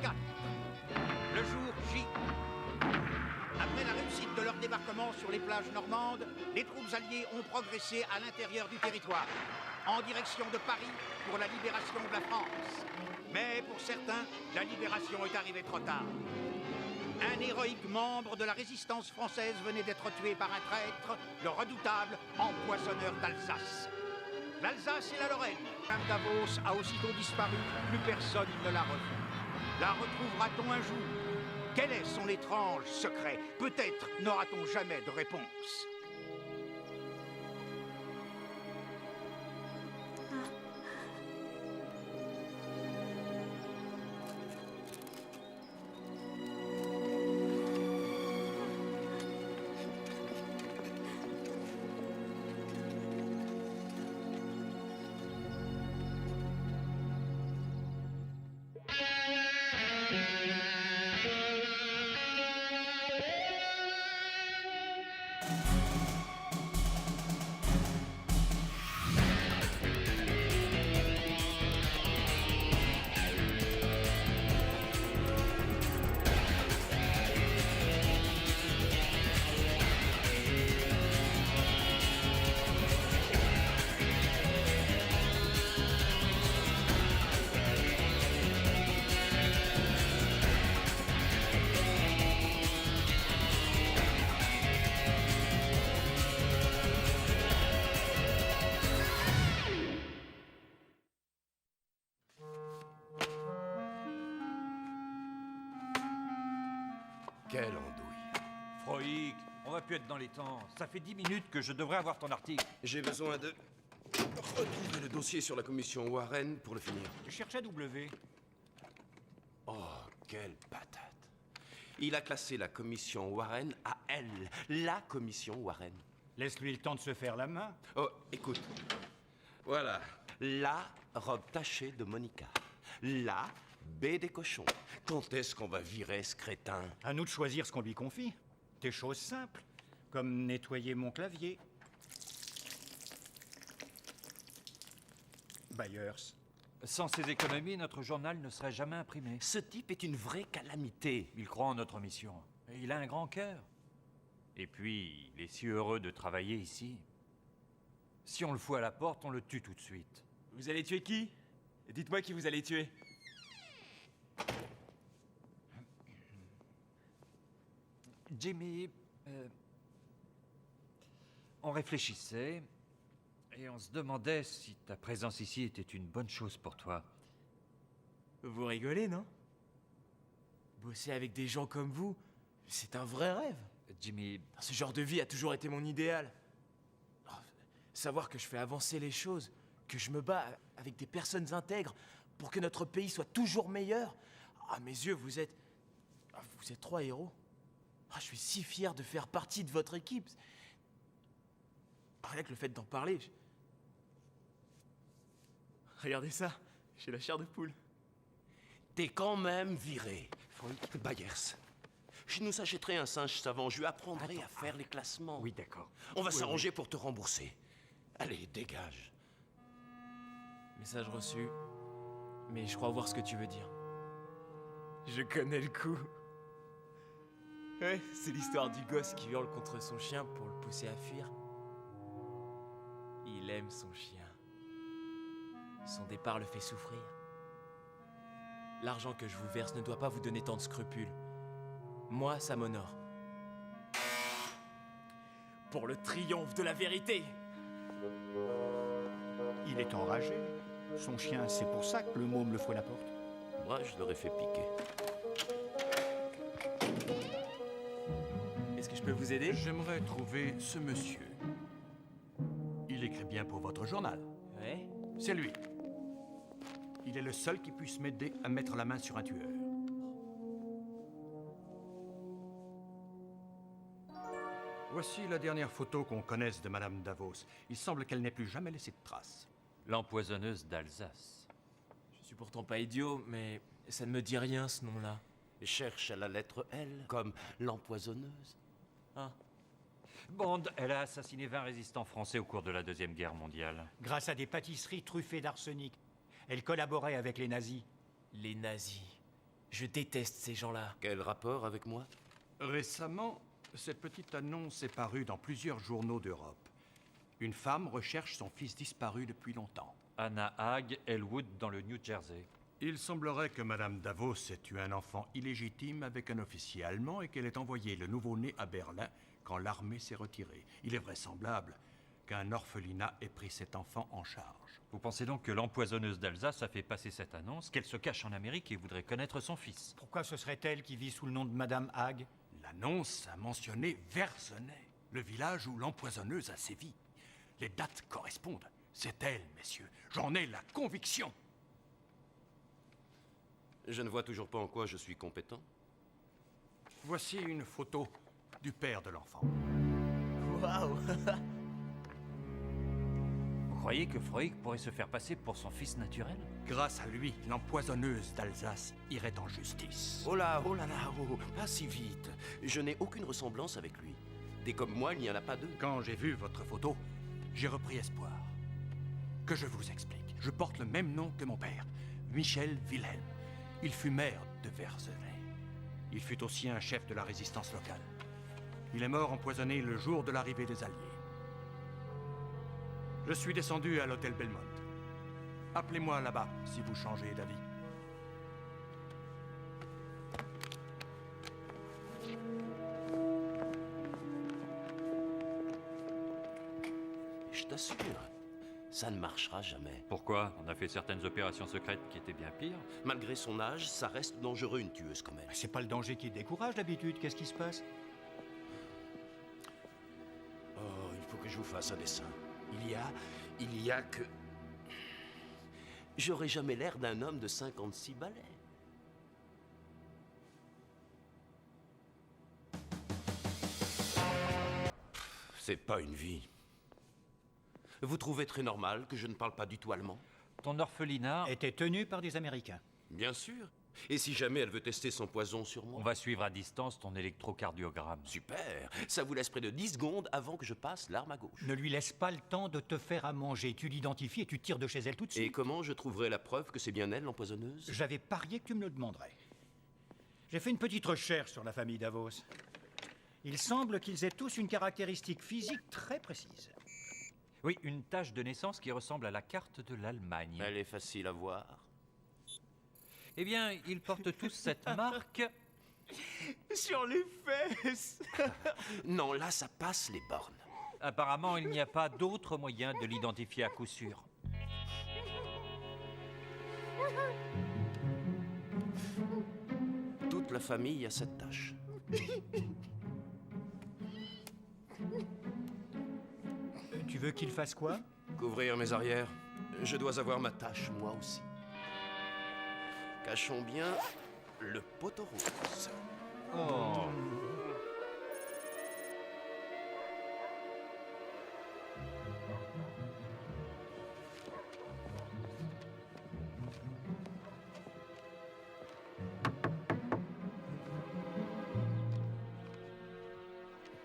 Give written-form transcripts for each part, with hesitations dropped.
1944. Le jour J. Après la réussite de leur débarquement sur les plages normandes, les troupes alliées ont progressé à l'intérieur du territoire, en direction de Paris pour la libération de la France. Mais pour certains, la libération est arrivée trop tard. Un héroïque membre de la résistance française venait d'être tué par un traître, le redoutable empoisonneur d'Alsace. L'Alsace et la Lorraine. Madame Davos a aussitôt disparu, plus personne ne l'a revue. La retrouvera-t-on un jour? Quel est son étrange secret? Peut-être n'aura-t-on jamais de réponse. Quelle andouille. Froïc, on va plus être dans les temps. Ça fait 10 minutes que je devrais avoir ton article. J'ai besoin de retrouver le dossier sur la commission Warren pour le finir. Tu cherchais W. Oh, quelle patate. Il a classé la commission Warren à elle. La commission Warren. Laisse-lui le temps de se faire la main. Oh, écoute. Voilà. La robe tachée de Monica. La baie des cochons. Quand est-ce qu'on va virer ce crétin? À nous de choisir ce qu'on lui confie. Des choses simples, comme nettoyer mon clavier. Byers. Sans ces économies, notre journal ne serait jamais imprimé. Ce type est une vraie calamité. Il croit en notre mission. Et il a un grand cœur. Et puis, il est si heureux de travailler ici. Si on le fout à la porte, on le tue tout de suite. Vous allez tuer qui? Dites-moi qui vous allez tuer. Jimmy, on réfléchissait et on se demandait si ta présence ici était une bonne chose pour toi. Vous rigolez, non? Bosser avec des gens comme vous, c'est un vrai rêve. Jimmy, Ce genre de vie a toujours été mon idéal. Oh, savoir que je fais avancer les choses, que je me bats avec des personnes intègres pour que notre pays soit toujours meilleur. À mes yeux, vous êtes trois héros. Ah, je suis si fier de faire partie de votre équipe. Rien que le fait d'en parler. Regardez ça, j'ai la chair de poule. T'es quand même viré. Byers. Je nous achèterai un singe savant, je lui apprendrai à faire les classements. oui, d'accord. On va Oui, s'arranger pour te rembourser. Allez, dégage. Message reçu. Mais je crois voir ce que tu veux dire. Je connais le coup. Ouais, c'est l'histoire du gosse qui hurle contre son chien pour le pousser à fuir. Il aime son chien. Son départ le fait souffrir. L'argent que je vous verse ne doit pas vous donner tant de scrupules. Moi, ça m'honore. Pour le triomphe de la vérité! Il est enragé. Son chien, c'est pour ça que le môme le fout à la porte. Moi, je l'aurais fait piquer. Est-ce que je peux vous aider? J'aimerais trouver ce monsieur. Il écrit bien pour votre journal. Ouais. C'est lui. Il est le seul qui puisse m'aider à mettre la main sur un tueur. Voici la dernière photo qu'on connaisse de Madame Davos. Il semble qu'elle n'ait plus jamais laissé de traces. L'empoisonneuse d'Alsace. Je suis pourtant pas idiot, mais ça ne me dit rien ce nom-là. Cherche à la lettre L, comme l'empoisonneuse. Ah. Bond, elle a assassiné 20 résistants français au cours de la Deuxième Guerre mondiale. Grâce à des pâtisseries truffées d'arsenic. Elle collaborait avec les nazis. Les nazis. Je déteste ces gens-là. Quel rapport avec moi? Récemment, cette petite annonce est parue dans plusieurs journaux d'Europe. Une femme recherche son fils disparu depuis longtemps. Anna Hague, Elwood, dans le New Jersey. Il semblerait que Madame Davos ait eu un enfant illégitime avec un officier allemand et qu'elle ait envoyé le nouveau-né à Berlin quand l'armée s'est retirée. Il est vraisemblable qu'un orphelinat ait pris cet enfant en charge. Vous pensez donc que l'empoisonneuse d'Alsace a fait passer cette annonce, qu'elle se cache en Amérique et voudrait connaître son fils? Pourquoi ce serait elle qui vit sous le nom de Madame Hague? L'annonce a mentionné Verzenay, le village où l'empoisonneuse a sévi. Les dates correspondent. C'est elle, messieurs. J'en ai la conviction. Je ne vois toujours pas en quoi je suis compétent. Voici une photo du père de l'enfant. Waouh. Vous croyez que Freud pourrait se faire passer pour son fils naturel? Grâce à lui, l'empoisonneuse d'Alsace irait en justice. Oh là, pas si vite. Je n'ai aucune ressemblance avec lui. Des comme moi, il n'y en a pas deux. Quand j'ai vu votre photo, j'ai repris espoir. Que je vous explique. Je porte le même nom que mon père, Michel Wilhelm. Il fut maire de Verzenay. Il fut aussi un chef de la résistance locale. Il est mort empoisonné le jour de l'arrivée des Alliés. Je suis descendu à l'hôtel Belmont. Appelez-moi là-bas si vous changez d'avis. Je t'assure, ça ne marchera jamais. Pourquoi? On a fait certaines opérations secrètes qui étaient bien pires. Malgré son âge, ça reste dangereux une tueuse comme elle. C'est pas le danger qui décourage d'habitude, qu'est-ce qui se passe? Oh, il faut que je vous fasse un dessin. Il y a que... J'aurais jamais l'air d'un homme de 56 balais. C'est pas une vie. Vous trouvez très normal que je ne parle pas du tout allemand? Ton orphelinat, Était tenu par des Américains. Bien sûr. Et si jamais elle veut tester son poison sur moi? on va suivre à distance ton électrocardiogramme. Super. Ça vous laisse près de 10 secondes avant que je passe l'arme à gauche. Ne lui laisse pas le temps de te faire à manger. Tu l'identifies et tu tires de chez elle tout de Et suite. comment je trouverai la preuve que c'est bien elle, l'empoisonneuse? J'avais parié que tu me le demanderais. J'ai fait une petite recherche sur la famille Davos. Il semble qu'ils aient tous une caractéristique physique très précise. Oui, une tache de naissance qui ressemble à la carte de l'Allemagne. Elle est facile à voir. Eh bien, ils portent tous cette marque. Sur les fesses. Non, là, ça passe les bornes. Apparemment, il n'y a pas d'autre moyen de l'identifier à coup sûr. Toute la famille a cette tâche. Tu veux qu'il fasse quoi? Couvrir mes arrières. Je dois avoir ma tâche, moi aussi. Cachons bien le poteau rose. Oh.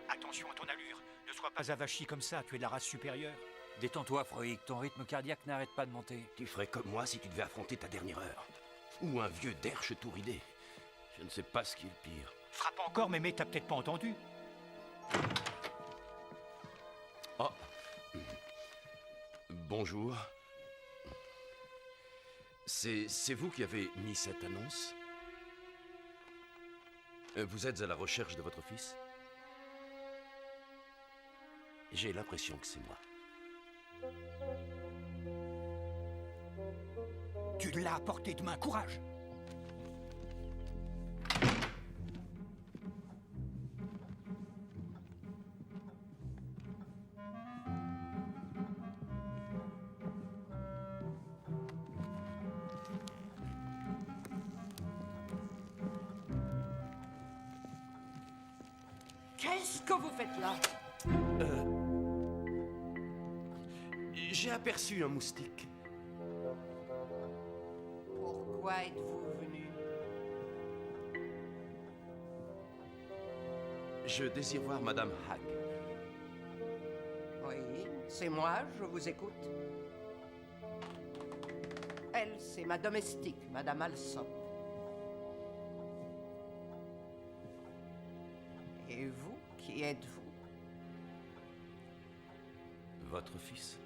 Attention à ton allure. Ne sois pas avachi comme ça, tu es de la race supérieure. Détends-toi, Freud. Ton rythme cardiaque n'arrête pas de monter. Tu ferais comme moi si tu devais affronter ta dernière heure. Ou un vieux derche tout ridé. Je ne sais pas ce qui est le pire. Frappe encore, mémé, t'as peut-être pas entendu. Oh. Bonjour. C'est vous qui avez mis cette annonce? Vous êtes à la recherche de votre fils? J'ai l'impression que c'est moi. Tu l'as à portée de main, courage! Qu'est-ce que vous faites là? J'ai aperçu un moustique. Pourquoi êtes-vous venu? Je désire voir Madame Hague. Oui, c'est moi, je vous écoute. Elle, c'est ma domestique, Madame Alsop. Et vous, qui êtes-vous? Votre fils.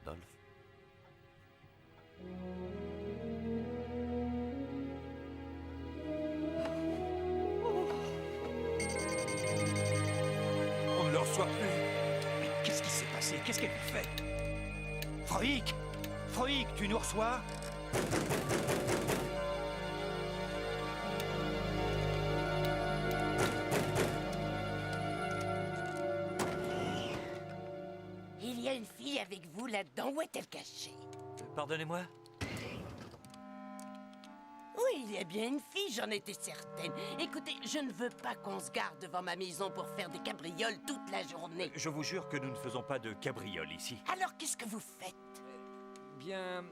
Dolph. On ne le reçoit plus. Mais qu'est-ce qui s'est passé? Qu'est-ce qu'elle lui fait? Froïc! Froïc, tu nous reçois? Il y a une fille avec vous là-dedans. Où est-elle cachée? Pardonnez-moi? Oui, il y a bien une fille, j'en étais certaine. Écoutez, je ne veux pas qu'on se garde devant ma maison pour faire des cabrioles toute la journée. Je vous jure que nous ne faisons pas de cabriole ici. Alors qu'est-ce que vous faites? Bien,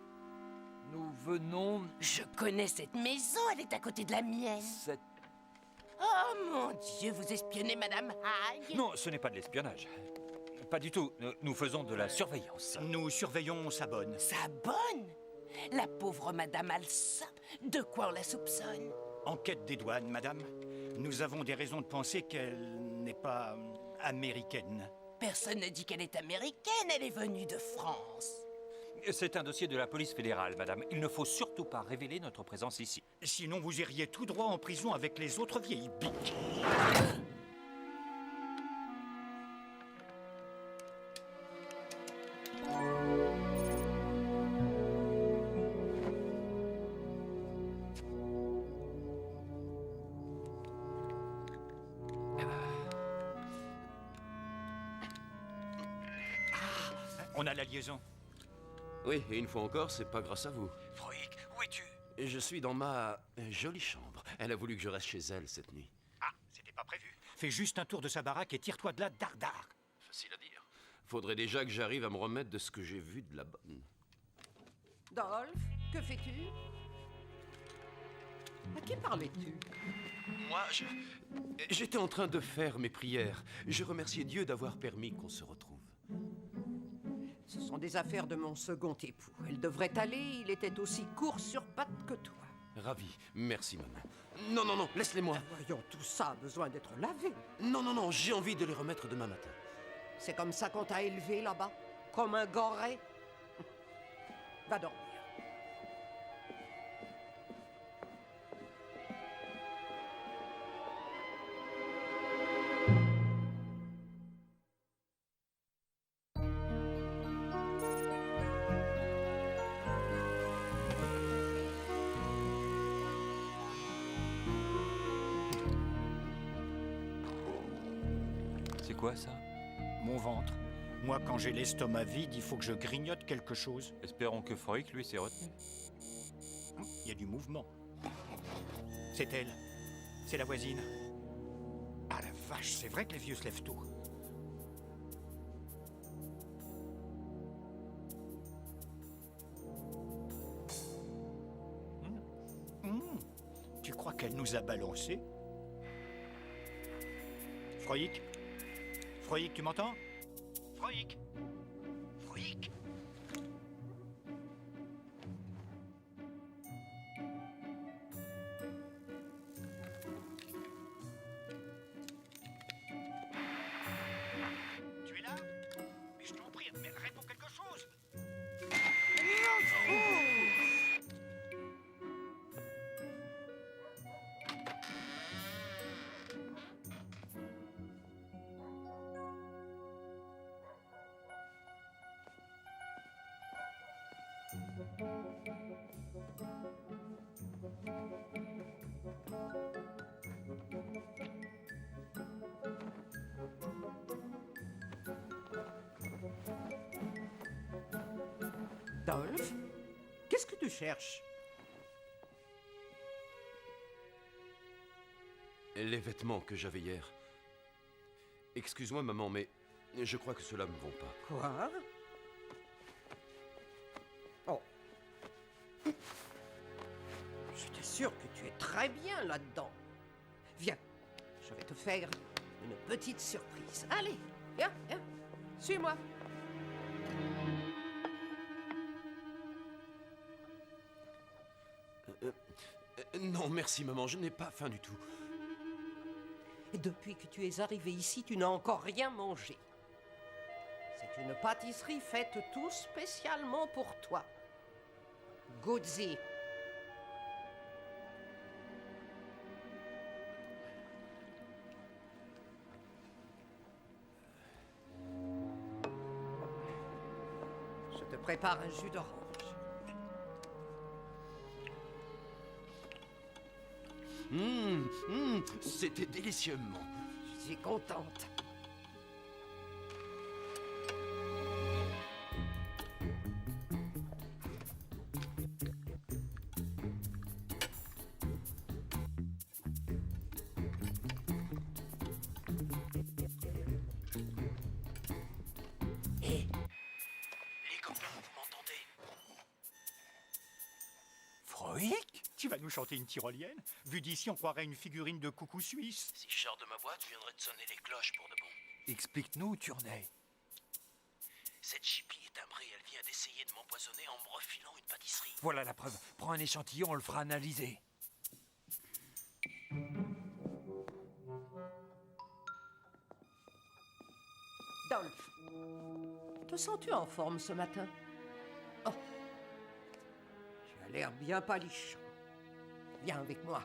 nous venons... Je connais cette maison, elle est à côté de la mienne. Cette... Oh mon Dieu, vous espionnez Madame Hague? Non, ce n'est pas de l'espionnage. Pas du tout. Nous faisons de la surveillance. Nous surveillons sa bonne. Sa bonne? La pauvre Madame Alsop, de quoi on la soupçonne? Enquête des douanes, madame. Nous avons des raisons de penser qu'elle n'est pas américaine. Personne ne dit qu'elle est américaine, elle est venue de France. C'est un dossier de la police fédérale, madame. Il ne faut surtout pas révéler notre présence ici. Sinon, vous iriez tout droit en prison avec les autres vieilles biques. On a la liaison. Oui, et une fois encore, c'est pas grâce à vous. Froïc, où es-tu? Je suis dans ma jolie chambre. Elle a voulu que je reste chez elle cette nuit. Ah, c'était pas prévu. Fais juste un tour de sa baraque et tire-toi de là, dardard. Facile à dire. Faudrait déjà que j'arrive à me remettre de ce que j'ai vu de la bonne. Dolph, que fais-tu? À qui parlais-tu? Moi, j'étais en train de faire mes prières. Je remerciais Dieu d'avoir permis qu'on se retrouve. Ce sont des affaires de mon second époux. Elle devrait aller, il était aussi court sur pattes que toi. Ravi. Merci, maman. Non, non, non, laisse-les-moi. Voyons, tout ça a besoin d'être lavé. Non, non, non, j'ai envie de les remettre demain matin. C'est comme ça qu'on t'a élevé là-bas? Comme un goré? Va dormir. C'est quoi ça? Mon ventre. Moi, quand j'ai l'estomac vide, il faut que je grignote quelque chose. Espérons que Froïc, lui, s'est retenu. Il y a du mouvement. C'est elle. C'est la voisine. Ah la vache, c'est vrai que les vieux se lèvent tôt. Tu crois qu'elle nous a balancés? Froïc? Froïc, tu m'entends? Froïc? Froïc? Tu es là? Mais je t'en prie, mais réponds quelque chose! Dolph, qu'est-ce que tu cherches? Les vêtements que j'avais hier. Excuse-moi, maman, mais je crois que ceux-là me vont pas. Quoi? Oh. J'étais sûr que tu es très bien là-dedans. Viens, je vais te faire une petite surprise. Allez, viens, viens, suis-moi. Non, merci, maman, je n'ai pas faim du tout. Et depuis que tu es arrivé ici, tu n'as encore rien mangé. C'est une pâtisserie faite tout spécialement pour toi. Goûte-y. Je te prépare un jus d'orange. C'était délicieux, maman. Je suis contente. Les copains, vous m'entendez? Froïc? Tu vas nous chanter une tyrolienne? Vu d'ici, on croirait une figurine de coucou suisse. Si je sors de ma boîte, je viendrai de sonner les cloches pour de bon. Explique-nous, Turney. Cette chipie est timbrée, elle vient d'essayer de m'empoisonner en me refilant une pâtisserie. Voilà la preuve. Prends un échantillon, on le fera analyser. Dolph, te sens-tu en forme ce matin? Oh, tu as l'air bien palichon. Viens avec moi.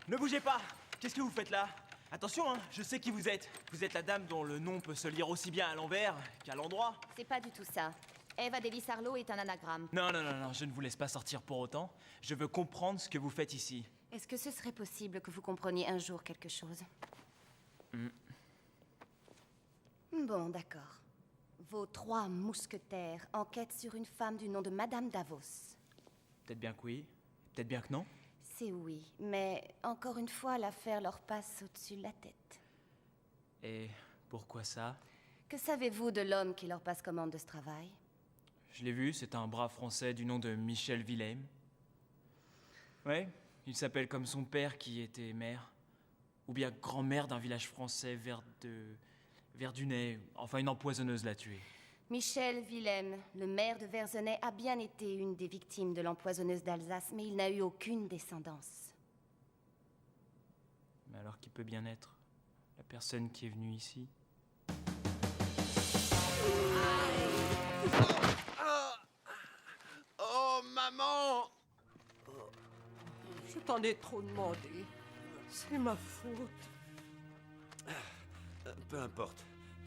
Ne bougez pas! Qu'est-ce que vous faites là? Attention, hein, je sais qui vous êtes. Vous êtes la dame dont le nom peut se lire aussi bien à l'envers qu'à l'endroit. C'est pas du tout ça. Eva Davis Arlo est un anagramme. Non, non, non, non, je ne vous laisse pas sortir pour autant. Je veux comprendre ce que vous faites ici. Est-ce que ce serait possible que vous compreniez un jour quelque chose? Bon, d'accord. Vos 3 mousquetaires enquêtent sur une femme du nom de Madame Davos. Peut-être bien que oui, peut-être bien que non. C'est oui, mais encore une fois, l'affaire leur passe au-dessus de la tête. Et pourquoi ça? Que savez-vous de l'homme qui leur passe commande de ce travail? Je l'ai vu, c'est un brave Français du nom de Michel Wilhelm. Ouais, il s'appelle comme son père qui était maire. Ou bien grand-mère d'un village français Verdunais. Enfin, une empoisonneuse l'a tué. Michel Wilhelm, le maire de Verzenay, a bien été une des victimes de l'empoisonneuse d'Alsace, mais il n'a eu aucune descendance. Mais alors qui peut bien être la personne qui est venue ici? Oh, maman! Je t'en ai trop demandé. C'est ma faute. Peu importe.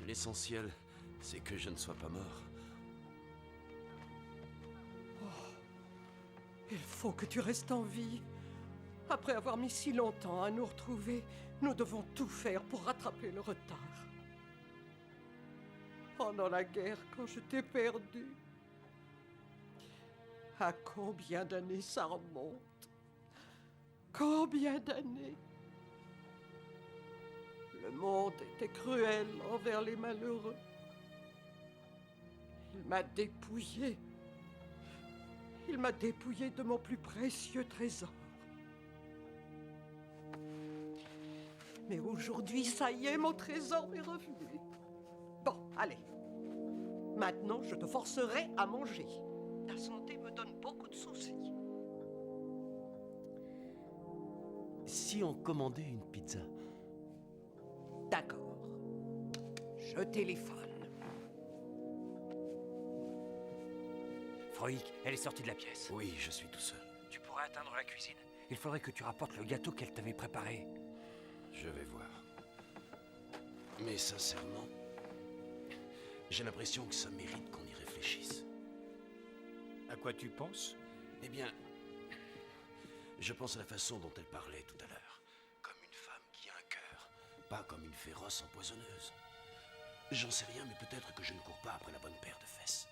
L'essentiel, c'est que je ne sois pas mort. Il faut que tu restes en vie. Après avoir mis si longtemps à nous retrouver, nous devons tout faire pour rattraper le retard. Pendant la guerre, quand je t'ai perdu, à combien d'années ça remonte? Combien d'années? Le monde était cruel envers les malheureux. Il m'a dépouillé. Il m'a dépouillé de mon plus précieux trésor. Mais aujourd'hui, ça y est, mon trésor est revenu. Bon, allez, Maintenant, je te forcerai à manger. Ta santé me donne beaucoup de soucis. Si on commandait une pizza? D'accord. Je téléphone. Froïc, elle est sortie de la pièce. Oui, je suis tout seul. Tu pourrais atteindre la cuisine. Il faudrait que tu rapportes le gâteau qu'elle t'avait préparé. Je vais voir. Mais sincèrement, j'ai l'impression que ça mérite qu'on y réfléchisse. À quoi tu penses? Eh bien, je pense à la façon dont elle parlait tout à l'heure. Comme une femme qui a un cœur, pas comme une féroce empoisonneuse. J'en sais rien, mais peut-être que je ne cours pas après la bonne paire de fesses.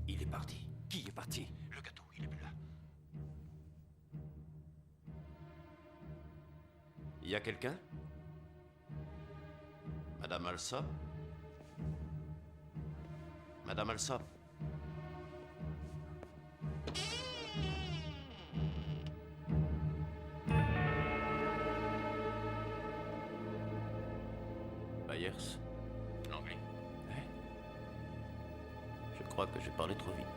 Il est parti. Qui est parti? Le gâteau, il est plus là. Il y a quelqu'un? Madame Alsop? Madame Alsop? Byers? L'anglais. Je crois que j'ai parlé trop vite.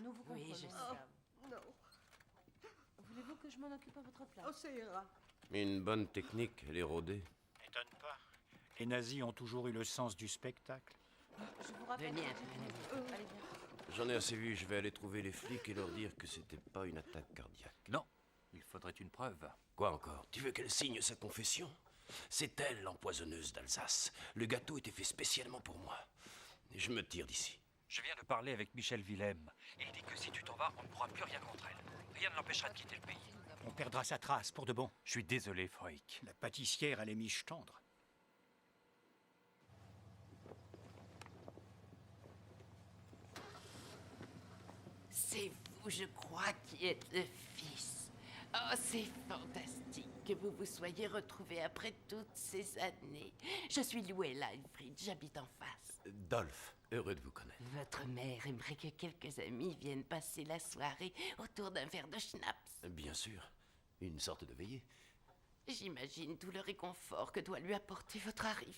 Nous vous comprenons. Oui, je sais. Non. Voulez-vous que je m'en occupe à votre place? Oh, ça ira. Une bonne technique, elle est rodée. M'étonne pas. Les nazis ont toujours eu le sens du spectacle. Je vous rappelle. Venez, Allez bien. J'en ai assez vu, je vais aller trouver les flics et leur dire que c'était pas une attaque cardiaque. Non, il faudrait une preuve. Quoi encore? Tu veux qu'elle signe sa confession? C'est elle l'empoisonneuse d'Alsace. Le gâteau était fait spécialement pour moi. Je me tire d'ici. Je viens de parler avec Michel Willem. Il dit que si tu t'en vas, on ne pourra plus rien contre elle. Rien ne l'empêchera de quitter le pays. On perdra sa trace pour de bon. Je suis désolé, Froïc. La pâtissière a les miches tendres. C'est vous, je crois, qui êtes le fils. Oh, c'est fantastique que vous vous soyez retrouvés après toutes ces années. Je suis Louella Elfried, j'habite en face. Dolph, heureux de vous connaître. Votre mère aimerait que quelques amis viennent passer la soirée autour d'un verre de schnapps. Bien sûr, une sorte de veillée. J'imagine tout le réconfort que doit lui apporter votre arrivée.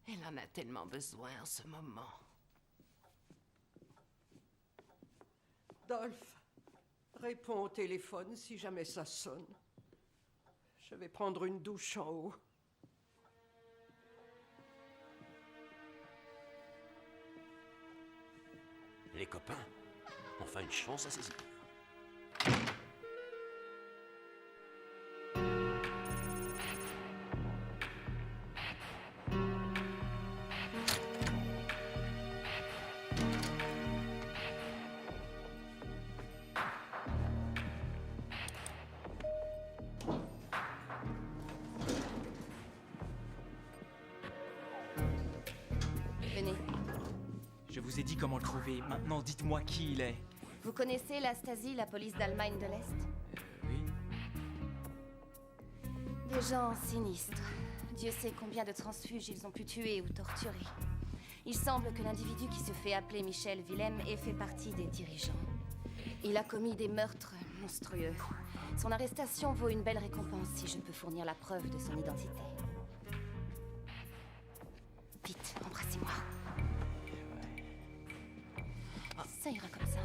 Elle en a tellement besoin en ce moment. Dolph, réponds au téléphone si jamais ça sonne. Je vais prendre une douche en haut. Les copains, enfin une chance à saisir. Venez. Je vous ai dit comment le trouver. Maintenant, dites-moi qui il est. Vous connaissez la Stasi, la police d'Allemagne de l'Est? Oui. Des gens sinistres. Dieu sait combien de transfuges ils ont pu tuer ou torturer. Il semble que l'individu qui se fait appeler Michel Willem ait fait partie des dirigeants. Il a commis des meurtres monstrueux. Son arrestation vaut une belle récompense si je peux fournir la preuve de son identité. Vite, embrassez-moi. Ça ira comme ça.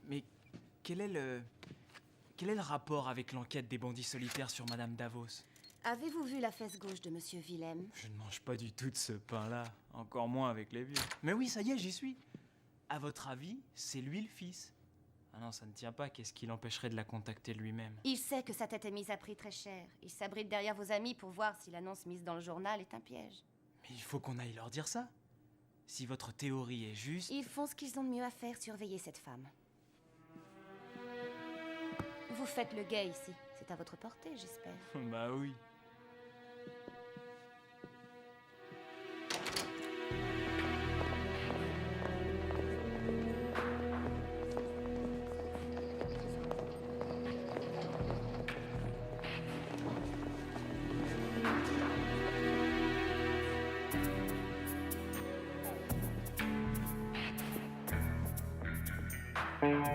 Mais quel est le rapport avec l'enquête des bandits solitaires sur Madame Davos? Avez-vous vu la fesse gauche de Monsieur Willem? Je ne mange pas du tout de ce pain-là, encore moins avec les vieux. Mais oui, ça y est, j'y suis. À votre avis, c'est lui le fils? Ah non, ça ne tient pas. Qu'est-ce qui l'empêcherait de la contacter lui-même? Il sait que sa tête est mise à prix très cher. Il s'abrite derrière vos amis pour voir si l'annonce mise dans le journal est un piège. Mais il faut qu'on aille leur dire ça. Si votre théorie est juste... Ils font ce qu'ils ont de mieux à faire, surveiller cette femme. Vous faites le guet ici. C'est à votre portée, j'espère. Bah oui. Hallo?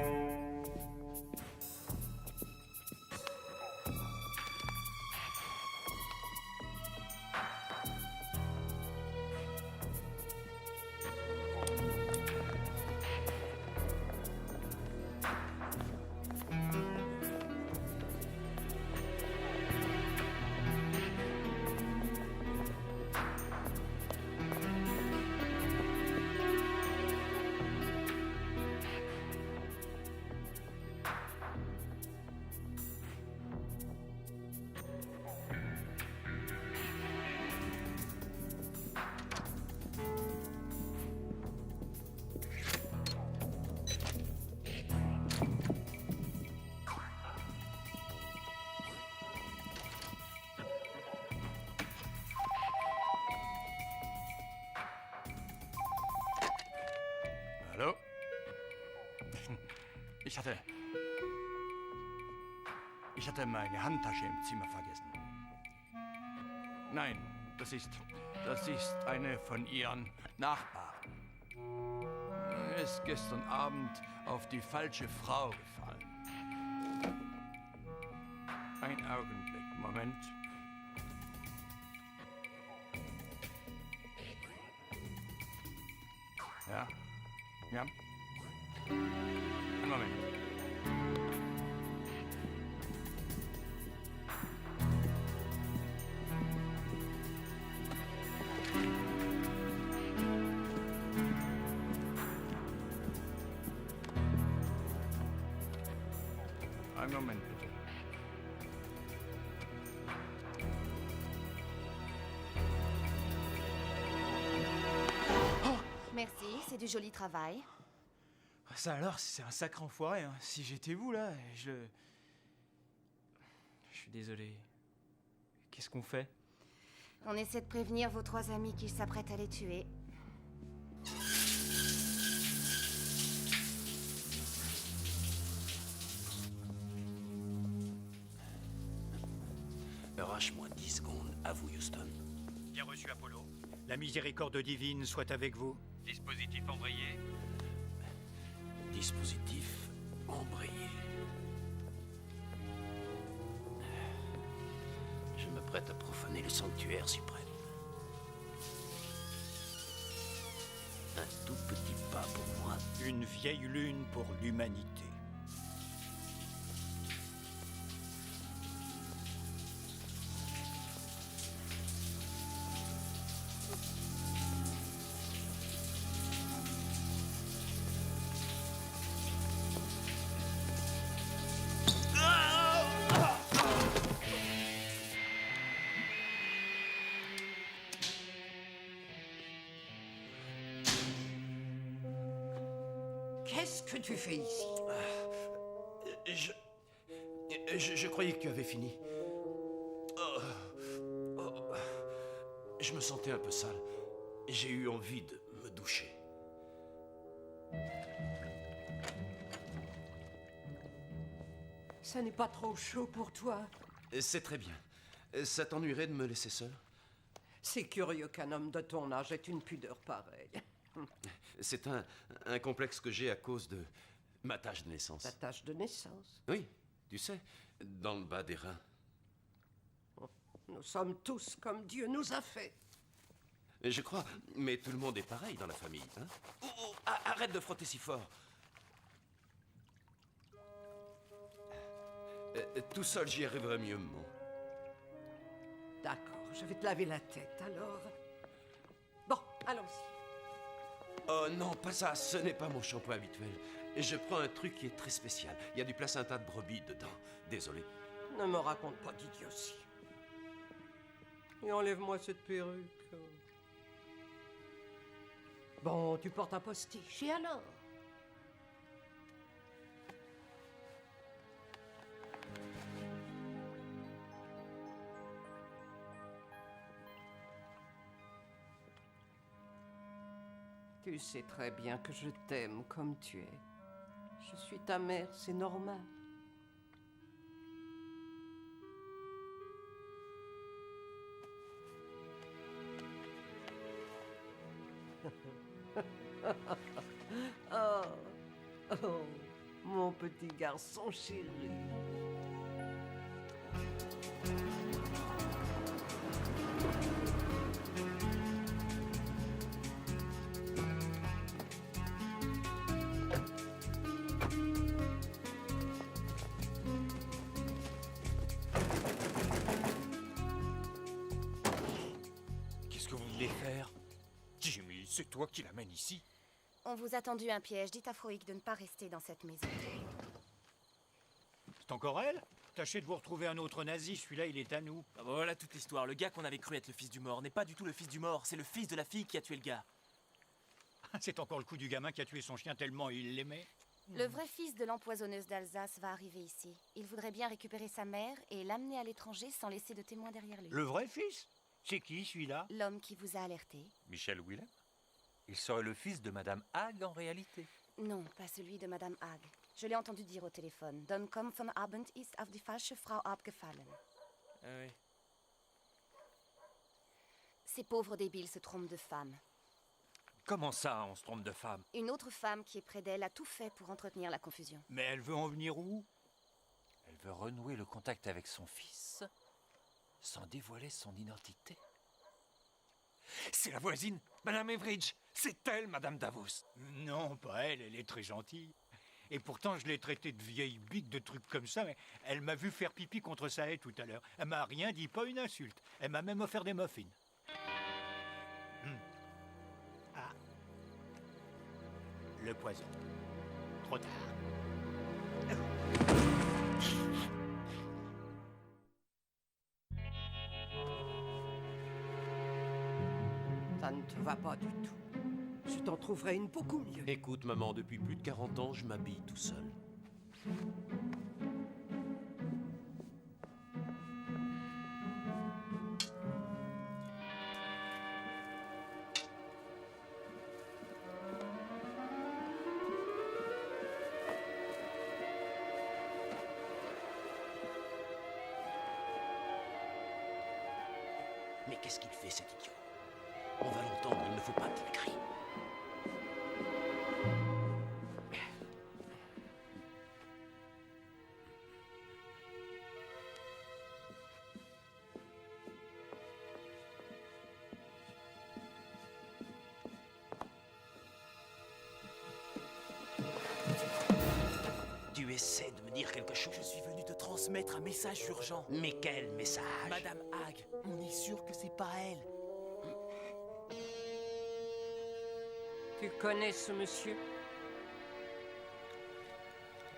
Ich hatte meine Handtasche im Zimmer vergessen. Nein, das ist eine von Ihren Nachbarn. Er ist gestern Abend auf die falsche Frau gefallen. Ein Augenblick, Moment. Ja? Ja? Einen Moment. Einen Moment, bitte. Merci, c'est du joli travail. Ça alors, c'est un sacré enfoiré. Hein. Si j'étais vous, là, je suis désolé. Qu'est-ce qu'on fait? On essaie de prévenir vos 3 amis qu'ils s'apprêtent à les tuer. Arrache-moi 10 secondes. À vous, Houston. Bien reçu, Apollo. La miséricorde divine soit avec vous. Dispositif embrayé. Dispositif embrayé. Je me prête à profaner le sanctuaire suprême. Un tout petit pas pour moi. Une vieille lune pour l'humanité. Qu'est-ce que tu fais ici? Je croyais que tu avais fini. Je me sentais un peu sale. J'ai eu envie de me doucher. Ça n'est pas trop chaud pour toi? C'est très bien. Ça t'ennuierait de me laisser seul? C'est curieux qu'un homme de ton âge ait une pudeur pareille. C'est un complexe que j'ai à cause de ma tache de naissance. Ta tache de naissance? Oui, tu sais, dans le bas des reins. Nous sommes tous comme Dieu nous a fait. Je crois, mais tout le monde est pareil dans la famille, hein? Arrête de frotter si fort. Tout seul, j'y arriverai mieux, maman. D'accord, je vais te laver la tête alors. Bon, allons-y. Oh non, pas ça, ce n'est pas mon shampoing habituel. Je prends un truc qui est très spécial. Il y a du placenta de brebis dedans. Désolé. Ne me raconte pas d'idiotie. Et enlève-moi cette perruque. Bon, tu portes un postiche, et alors? Tu sais très bien que je t'aime comme tu es. Je suis ta mère, c'est normal. Oh, oh. mon petit garçon chéri. Qu'est-ce que vous voulez faire? Jimmy, c'est toi qui l'amène ici? On vous a tendu un piège. Dites à Froïc de ne pas rester dans cette maison. C'est encore elle? Tâchez de vous retrouver un autre nazi, celui-là il est à nous. Ah bah voilà toute l'histoire. Le gars qu'on avait cru être le fils du mort n'est pas du tout le fils du mort, c'est le fils de la fille qui a tué le gars. C'est encore le coup du gamin qui a tué son chien tellement il l'aimait. Le vrai fils de l'empoisonneuse d'Alsace va arriver ici. Il voudrait bien récupérer sa mère et l'amener à l'étranger sans laisser de témoins derrière lui. Le vrai fils? C'est qui celui-là? L'homme qui vous a alerté? Michel Willem? Il serait le fils de Madame Hague en réalité. Non, pas celui de Madame Hague. Je l'ai entendu dire au téléphone. Dann kommt vom Abend ist auf die falsche Frau abgefallen. Ah oui. Ces pauvres débiles se trompent de femme. Comment ça, on se trompe de femme? Une autre femme qui est près d'elle a tout fait pour entretenir la confusion. Mais elle veut en venir où? Elle veut renouer le contact avec son fils sans dévoiler son identité. C'est la voisine, Madame Everidge. C'est elle, Madame Davos. Non, pas elle, elle est très gentille. Et pourtant, je l'ai traitée de vieille bique, de trucs comme ça, mais elle m'a vu faire pipi contre sa haie tout à l'heure. Elle m'a rien dit, pas une insulte. Elle m'a même offert des muffins. Ah. Le poison. Trop tard. Ça ne te va pas du tout. Je t'en trouverai une beaucoup mieux. Écoute, maman, depuis plus de 40 ans, je m'habille tout seul. Mais qu'est-ce qu'il fait, cet idiot? On va l'entendre, il ne faut pas qu'il crie. Tu essaies de me dire quelque chose? Je suis venu te transmettre un message urgent. Mais quel message? Madame Hague, on est sûr que c'est pas elle. Tu connais ce monsieur?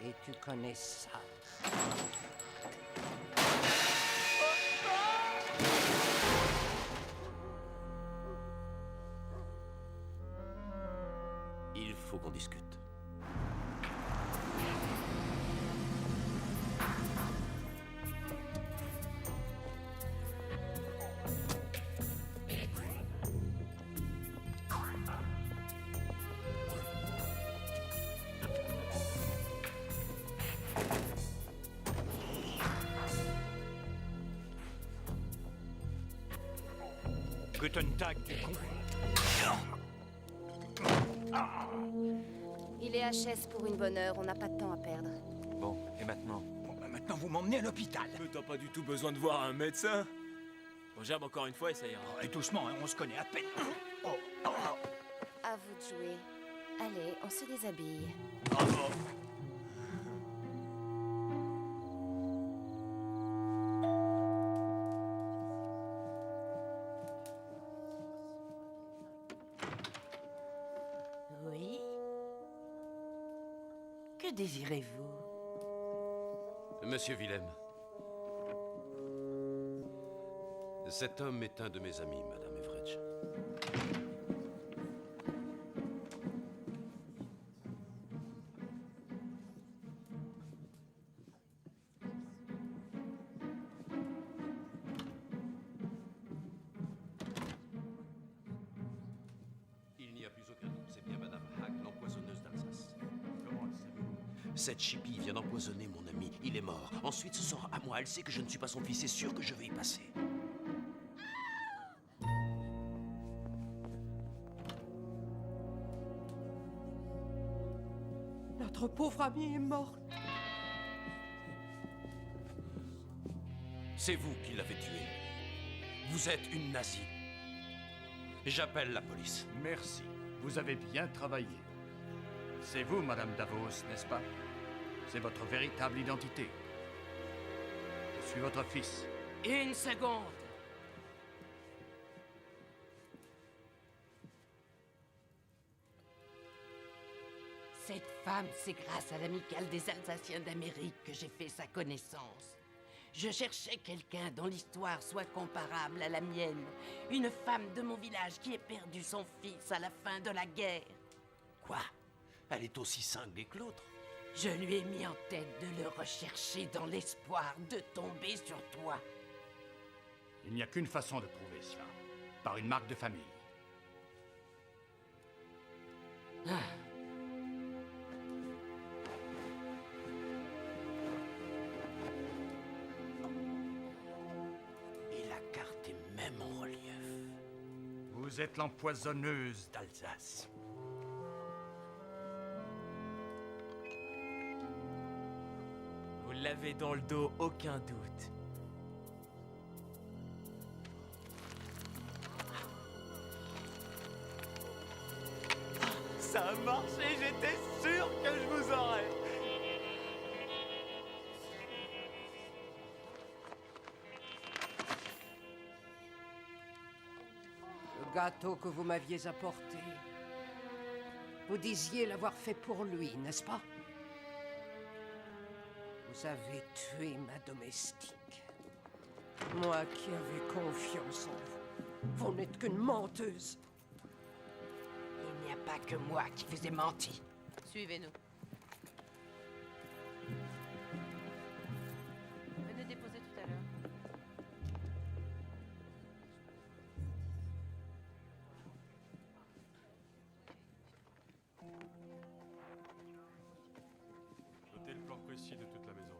Et tu connais ça? Il faut qu'on discute. Guten Tag, du con. Il est HS pour une bonne heure, on n'a pas de temps à perdre. Bon, et maintenant? Bon, bah maintenant, vous m'emmenez à l'hôpital. Mais t'as pas du tout besoin de voir un médecin. Bon, gerbe encore une fois et ça ira. Et doucement, hein, on se connaît à peine. À vous de jouer. Allez, on se déshabille. Oui? Que désirez-vous? Monsieur Willem. Cet homme est un de mes amis, Madame Everidge. Il n'y a plus aucun doute, c'est bien Madame Hague, l'empoisonneuse d'Alsace. Comment le savez-vous? Cette chipie vient d'empoisonner mon ami. Il est mort. Ensuite, ce sera à moi. Elle sait que je ne suis pas son fils. C'est sûr que je vais y passer. Non, Notre pauvre amie est morte. C'est vous qui l'avez tué. Vous êtes une nazie. J'appelle la police. Merci. Vous avez bien travaillé. C'est vous, Madame Davos, n'est-ce pas? C'est votre véritable identité. Je suis votre fils. Une seconde. Cette femme, c'est grâce à l'amicale des Alsaciens d'Amérique que j'ai fait sa connaissance. Je cherchais quelqu'un dont l'histoire soit comparable à la mienne. Une femme de mon village qui ait perdu son fils à la fin de la guerre. Quoi? Elle est aussi cinglée que l'autre. Je lui ai mis en tête de le rechercher dans l'espoir de tomber sur toi. Il n'y a qu'une façon de prouver cela. Par une marque de famille. Et la carte est même en relief. Vous êtes l'empoisonneuse d'Alsace. Vous l'avez dans le dos, aucun doute. Ça a marché, j'étais sûr que je vous aurais. Le gâteau que vous m'aviez apporté. Vous disiez l'avoir fait pour lui, n'est-ce pas? Vous avez tué ma domestique. Moi qui avais confiance en vous. Vous n'êtes qu'une menteuse. Il n'y a pas que moi qui vous ai menti. Suivez-nous. Venez déposer tout à l'heure. Notez le plan précis de toute la maison.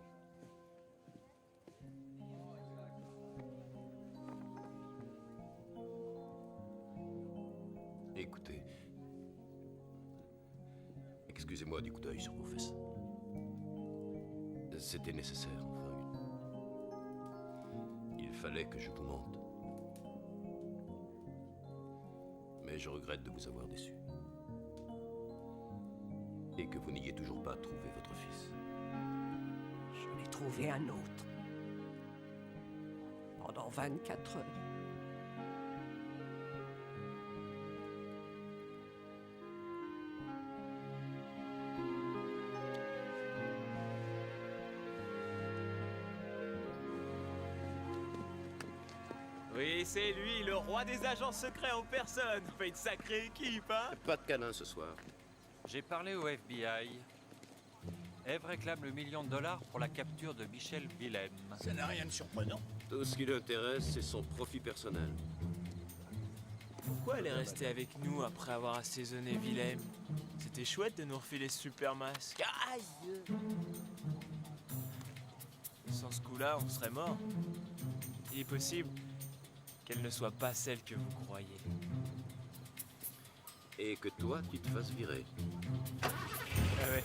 Écoutez. Excusez-moi du coup d'œil sur vos fesses. C'était nécessaire, enfin. Il fallait que je vous mente. Mais je regrette de vous avoir déçu. Et que vous n'ayez toujours pas trouvé votre fils. Je l'ai trouvé un autre. Pendant 24 heures. Oui, c'est lui, le roi des agents secrets en personne. On fait une sacrée équipe, hein? Pas de câlin ce soir. J'ai parlé au FBI. Eve réclame le $1 million pour la capture de Michel Wilhelm. Ça n'a rien de surprenant. Tout ce qui l'intéresse, c'est son profit personnel. Pourquoi elle est restée avec nous après avoir assaisonné Willem? C'était chouette de nous refiler ce super masque. Aïe! Sans ce coup-là, on serait mort. Il est possible qu'elle ne soit pas celle que vous croyez. Et que toi, tu te fasses virer. Ah ouais.